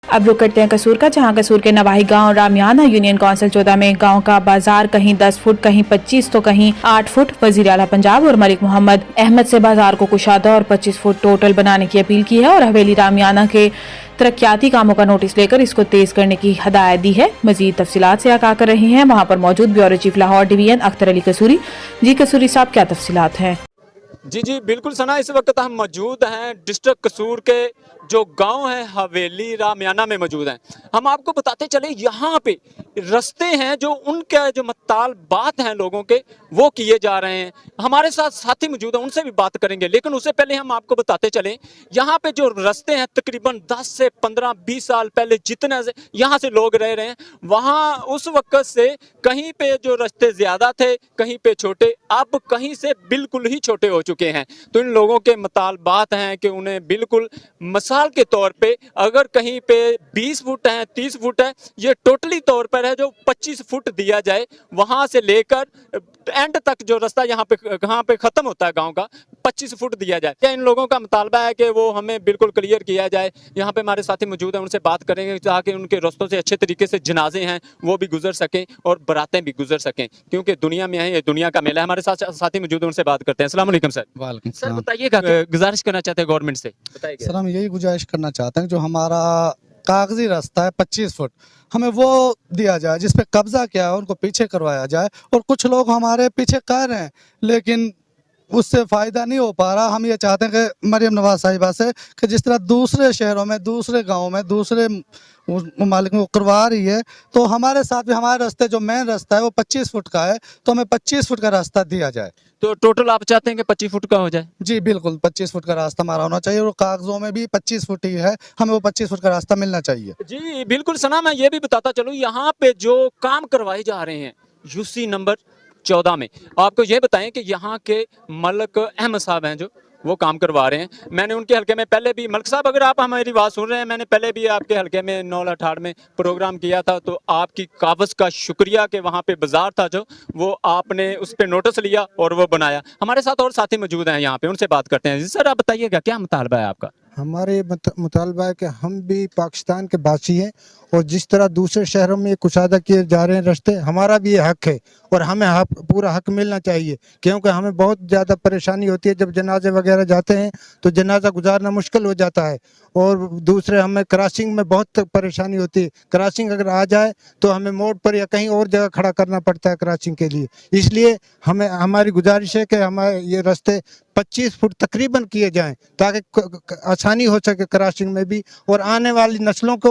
अब रुक करते हैं कसूर का, जहां कसूर के नवाही गांव रामियाना यूनियन काउंसिल 14 में गांव का बाजार कहीं 10 फुट कहीं 25 तो कहीं 8 फुट वजीर आला पंजाब और मलिक मोहम्मद अहमद से बाजार को कुशादा और 25 फुट टोटल बनाने की अपील की है और हवेली रामियाना के तरक्याती कामों का नोटिस लेकर इसको तेज करने की हदायत दी है। मजीद तफसीलात से आगाह कर रहे हैं वहां पर मौजूद bureau chief Lahore division Akhtar Ali Kasuri. जी कसूरी साहब, क्या तफसीलात हैं? जी बिल्कुल सना, इस वक्त हम मौजूद हैं डिस्ट्रिक्ट कसूर के जो गांव है हवेली रामियाना में मौजूद हैं। हम आपको बताते चले यहाँ पे रस्ते हैं जो उनके जो मुतालबात हैं लोगों के वो किए जा रहे हैं। हमारे साथ साथी मौजूद हैं, उनसे भी बात करेंगे, लेकिन उससे पहले हम आपको बताते चले यहाँ पे जो रस्ते हैं तकरीबन 10 से 15-20 साल पहले जितने यहाँ से लोग रह रहे हैं वहाँ उस वक्त से कहीं पे जो रास्ते ज़्यादा थे कहीं पे छोटे, अब कहीं से बिल्कुल ही छोटे हो चुके हैं। तो इन लोगों के मुतालबात हैं कि उन्हें बिल्कुल मिसाल के तौर पे अगर कहीं पे 20 फुट है 30 फुट है, ये टोटली तौर पर है जो 25 फुट दिया जाए, वहाँ से लेकर एंड तक जो रास्ता यहाँ पे ख़त्म होता है गांव का 25 फुट दिया जाए। क्या इन लोगों का मुतालबा है कि वो हमें बिल्कुल क्लियर किया जाए। यहाँ पे हमारे साथी मौजूद हैं, उनसे बात करेंगे ताकि उनके रास्तों से अच्छे तरीके से जनाजे हैं वो भी गुजर सकें और बरातें भी गुजर सकें, क्योंकि दुनिया में है, ये दुनिया का मेला है। हमारे साथ साथी मौजूद हैं, उनसे बात करते हैं। अस्सलाम वालेकुम सर। वालेकुम सर सलाम। बताइएगा, गुजारिश करना चाहते हैं गवर्नमेंट से, बताइए सर हम यही गुजारिश करना चाहते हैं जो हमारा कागजी रास्ता है 25 फुट हमें वो दिया जाए, जिस पे कब्जा किया है उनको पीछे करवाया जाए। और कुछ लोग हमारे पीछे कर रहे हैं लेकिन उससे फ़ायदा नहीं हो पा रहा। हम ये चाहते हैं कि मरियम नवाज साहिबा से कि जिस तरह दूसरे शहरों में दूसरे गाँव में दूसरे ममालिक में वो करवा रही है, तो हमारे साथ भी हमारे रास्ते जो मेन रास्ता है वो 25 फुट का है, तो हमें 25 फुट का रास्ता दिया जाए। तो टोटल आप चाहते हैं कि 25 फुट का हो जाए? जी बिल्कुल, 25 फुट का रास्ता हमारा होना चाहिए और कागजों में भी 25 फुट ही है, हमें वो 25 फुट का रास्ता मिलना चाहिए। जी बिल्कुल सना, मैं ये भी बताता चलूँ यहाँ पे जो काम करवाए जा रहे हैं यूसी नंबर 14 में, आपको ये बताएं कि यहाँ के मलिक अहमद साहब हैं जो वो काम करवा रहे हैं। मैंने उनके हलके में पहले भी, मलिक साहब अगर आप हमारी बात सुन रहे हैं, मैंने पहले भी आपके हलके में 9-18 में प्रोग्राम किया था, तो आपकी कावज़ का शुक्रिया कि वहाँ पे बाजार था जो वो आपने उस पर नोटिस लिया और वो बनाया। हमारे साथ और साथी मौजूद हैं यहाँ पे, उनसे बात करते हैं। जी सर, आप बताइएगा क्या मुतालबा है आपका? हमारे मुतालबा है कि हम भी पाकिस्तान के बासी हैं और जिस तरह दूसरे शहरों में कुशादा किए जा रहे हैं रास्ते, हमारा भी ये हक है और हमें पूरा हक मिलना चाहिए, क्योंकि हमें बहुत ज़्यादा परेशानी होती है। जब जनाजे वगैरह जाते हैं तो जनाजा गुजारना मुश्किल हो जाता है और दूसरे हमें क्रॉसिंग में बहुत परेशानी होती है। क्रॉसिंग अगर आ जाए तो हमें मोड़ पर या कहीं और जगह खड़ा करना पड़ता है क्रॉसिंग के लिए। इसलिए हमें हमारी गुजारिश है कि हमारे ये रास्ते 25 फुट तकरीबन किए जाएं ताकि आसानी हो सके क्रॉसिंग में भी और आने वाली नस्लों को